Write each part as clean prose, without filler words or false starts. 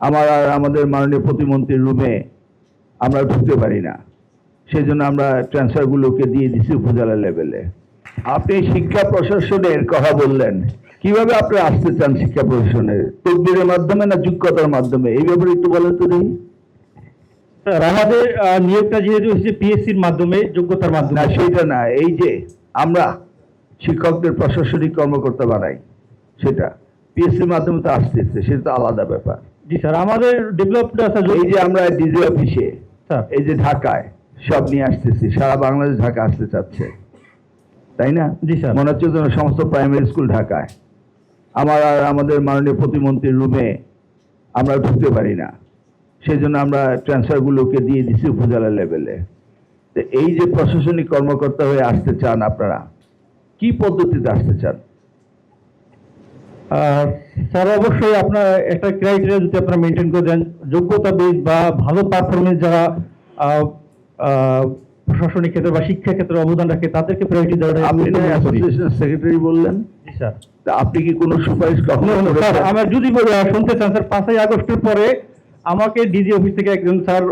আমার আর আমাদের মাননীয় প্রতিমন্ত্রীর রুমে আমরা ঢুকতে পারি না, সেই জন্য আমরা ট্রান্সফারগুলোকে দিয়ে দিচ্ছি উপজেলা লেভেলে। আপনি শিক্ষা প্রশাসনের কথা বললেন, কিভাবে আপনারা আসতে চান শিক্ষা প্রশাসনের? তদবিরের মাধ্যমে না যোগ্যতার মাধ্যমে? এই ব্যাপারে একটু বলেন তো দেখি। স্যার আমাদের নিয়োগটা যেহেতু হচ্ছে পিএসসির মাধ্যমে, যোগ্যতার মাধ্যমে। না সেটা না, এই যে আমরা শিক্ষকদের প্রশাসনিক কর্মকর্তা বানাই, সেটা পিএসসির মাধ্যমে তো আসতেছে, সেটা তো আলাদা ব্যাপার। জি স্যার, আমাদের ডেভেলপড এই যে আমরা ডিজি অফিসে স্যার, এই যে ঢাকায় সব নিয়ে আসতেছি, সারা বাংলাদেশ ঢাকা আসতে চাচ্ছে, তাই না? জি স্যার। মনে হচ্ছে যেন সমস্ত প্রাইমারি স্কুল ঢাকায়। আমার আর আমাদের মাননীয় প্রতিমন্ত্রীর রুমে আমরা ঢুকতে পারি না, সেই জন্য আমরা ট্রান্সফারগুলোকে দিয়ে দিচ্ছি উপজেলা লেভেলে। তো এই যে প্রশাসনিক কর্মকর্তা হয়ে আসতে চান, আপনারা কি পদ্ধতিতে আসতে চান? স্যার অবশ্যই আপনার একটা ক্রাইটেরিয়া যদি আপনারা মেনটেন করে দেন, যোগ্যতা বেস বা ভালো পারফরমেন্স যারা প্রশাসনিক ক্ষেত্রে বা শিক্ষা ক্ষেত্রে অবদান রাখে তাদেরকে প্রায়োরিটি দেওয়াটা। আপনি অ্যাসোসিয়েশন সেক্রেটারি বললেন, জি স্যার। তা আপনি কি কোনো সুপারিশ কখনো স্যার করেছেন? আমার যদি শুনতে চান স্যার, 5ই আগস্টের পরে আমাকে ডিজি অফিস থেকে একজন স্যার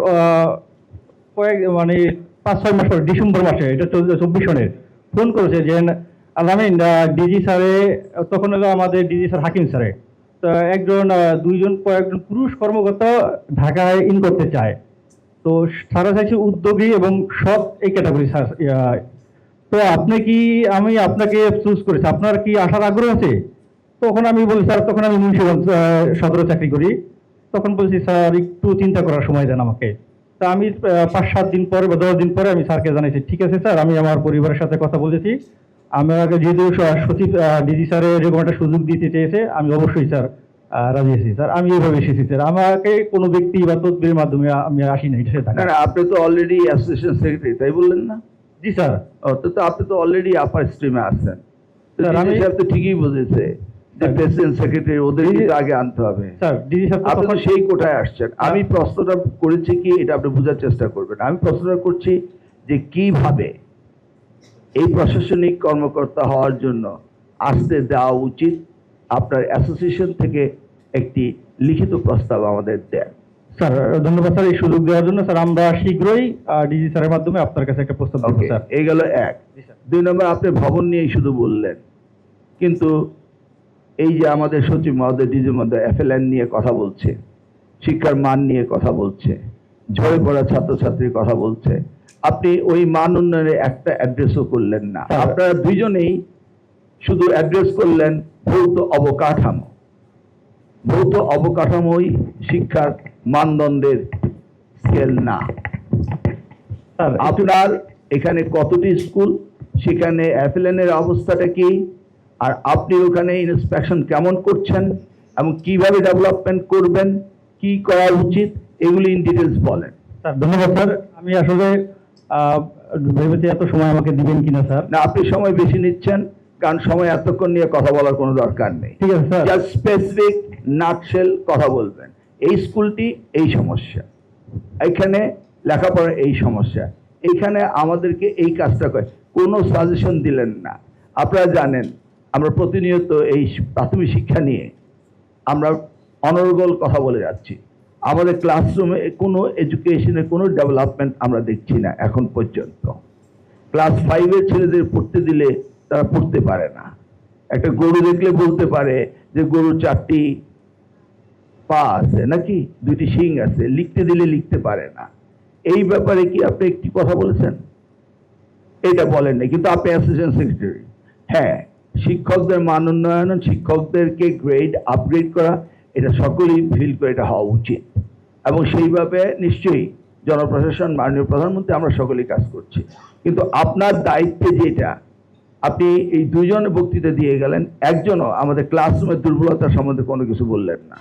মানে 5-6 মাস পরে ডিসেম্বর মাসে, এটা 24 সনের, ফোন করেছে যে আলামিন ডিজি স্যারে, তখন হলো আমাদের ডিজি স্যার হাকিম স্যারে, তো কয়েকজন পুরুষ কর্মকর্তা ঢাকায় ইন করতে চায়। তো সারা চাইছে উদ্যোগী এবং সব এই ক্যাটাগরি স্যার। তো আমি আপনাকে চুজ করেছি, আপনার কি আসার আগ্রহ আছে? তখন আমি বলি স্যার, তখন আমি মুন্সিগঞ্জ সদরে চাকরি করি, তখন বলছি স্যার একটু চিন্তা করার সময় দেন আমাকে। তা আমি 5-7 দিন পরে বা 10 দিন পরে আমি স্যারকে জানাইছি, ঠিক আছে স্যার, আমি আমার পরিবারের সাথে কথা বলেছি, আমাকে যেহেতু সচিব ডিজি স্যারের এরকম একটা সুযোগ দিতে চেয়েছে, আমি অবশ্যই স্যার রাজি আছি স্যার। আমি এইভাবে এসেছি স্যার, আমাকে কোনো ব্যক্তি বা তদবিরের মাধ্যমে আমি আসি না এটা না না, আপনি তো অলরেডি অ্যাসোসিয়েশন সেক্রেটারি, তাই বললেন না? জি স্যার। তো আপনি তো অলরেডি আপার স্ট্রিমে আসছেন। স্যার আমি তো ঠিকই বুঝেছে যে প্রেসিডেন্ট সেক্রেটারি ওদেরকে আগে আনতে হবে। স্যার ডিজি স্যার আপনি তো সেই কোটায় আসছেন। আমি প্রশ্নটা করেছি কি, এটা আপনি বোঝার চেষ্টা করবেন। আমি প্রশ্নটা করছি যে কিভাবে এই প্রশাসনিক কর্মকর্তা হওয়ার জন্য আসতে দেওয়া উচিত, আপনার অ্যাসোসিয়েশন থেকে একটি লিখিত প্রস্তাব আমাদের দেন। স্যার ধন্যবাদ স্যার এই সুযোগ দেওয়ার জন্য। স্যার আমরা শীঘ্রই ডিজি স্যারের মাধ্যমে আপনার কাছে একটা প্রস্তাব দেব স্যার। এই গেল এক। 2 নম্বর, আপনি ভবন নিয়েই শুধু বললেন, কিন্তু এই যে আমাদের সচিব মহোদয়, ডিজি মহোদয় এফএলএন নিয়ে কথা বলছে, শিক্ষার মান নিয়ে কথা বলছে, ঝরে পড়া ছাত্রছাত্রীর কথা বলছে, আপনি ওই মান উন্নয়নের একটা অ্যাড্রেসও করলেন না। আপনারা দুইজনেই শুধু অ্যাড্রেস করলেন ভৌত অবকাঠামো। ভৌত অবকাঠামোই শিক্ষার মানদণ্ডের স্কেল না। আপনার এখানে কতটি স্কুল, সেখানে অ্যাফিলেনের অবস্থাটা কি, আর আপনি ওখানে ইন্সপেকশন কেমন করছেন এবং কিভাবে ডেভেলপমেন্ট করবেন, কি করা উচিত, এগুলি ইন ডিটেলস বলেন। স্যার ধন্যবাদ স্যার। আমি আসলে ভেবেছি এত সময় আমাকে দিবেন কিনা স্যার। না, আপনি সময় বেশি নিচ্ছেন, কারণ সময় এতক্ষণ নিয়ে কথা বলার কোনো দরকার নেই। ঠিক আছে স্যার। জাস্ট স্পেসিফিক নাটশেল কথা বলবেন। এই স্কুলটি এই সমস্যা, এখানে লেখাপড়ার এই সমস্যা, এখানে আমাদেরকে এই কাজটা করে, কোনো সাজেশন দিলেন না। আপনারা জানেন আমরা প্রতিনিয়ত এই প্রাথমিক শিক্ষা নিয়ে আমরা অনর্গল কথা বলে যাচ্ছি। আমাদের ক্লাসরুমে কোনো এডুকেশনের কোনো ডেভেলপমেন্ট আমরা দেখছি না এখন পর্যন্ত। ক্লাস 5-এর ছেলেদের পড়তে দিলে তারা পড়তে পারে না। একটা গরু দেখলে বলতে পারে যে গরুর 4টি পা আছে নাকি 2টি শিং আছে, লিখতে দিলে লিখতে পারে না। এই ব্যাপারে কি আপনি একটি কথা বলেছেন? এটা বলেন না, কিন্তু আপনি অ্যাসোসিয়েশন সেক্রেটারি। হ্যাঁ, শিক্ষকদের মান উন্নয়ন, শিক্ষকদেরকে গ্রেড আপগ্রেড করা, এটা সকলেই ফিল করে এটা হওয়া উচিত, এবং সেইভাবে নিশ্চয়ই জনপ্রশাসন, মাননীয় প্রধানমন্ত্রী, আমরা সকলেই কাজ করছি। কিন্তু আপনার দায়িত্বে যেটা, আপনি এই 2জন বক্তৃতা দিয়ে গেলেন, একজনও আমাদের ক্লাসরুমের দুর্বলতা সম্বন্ধে কোনো কিছু বললেন না।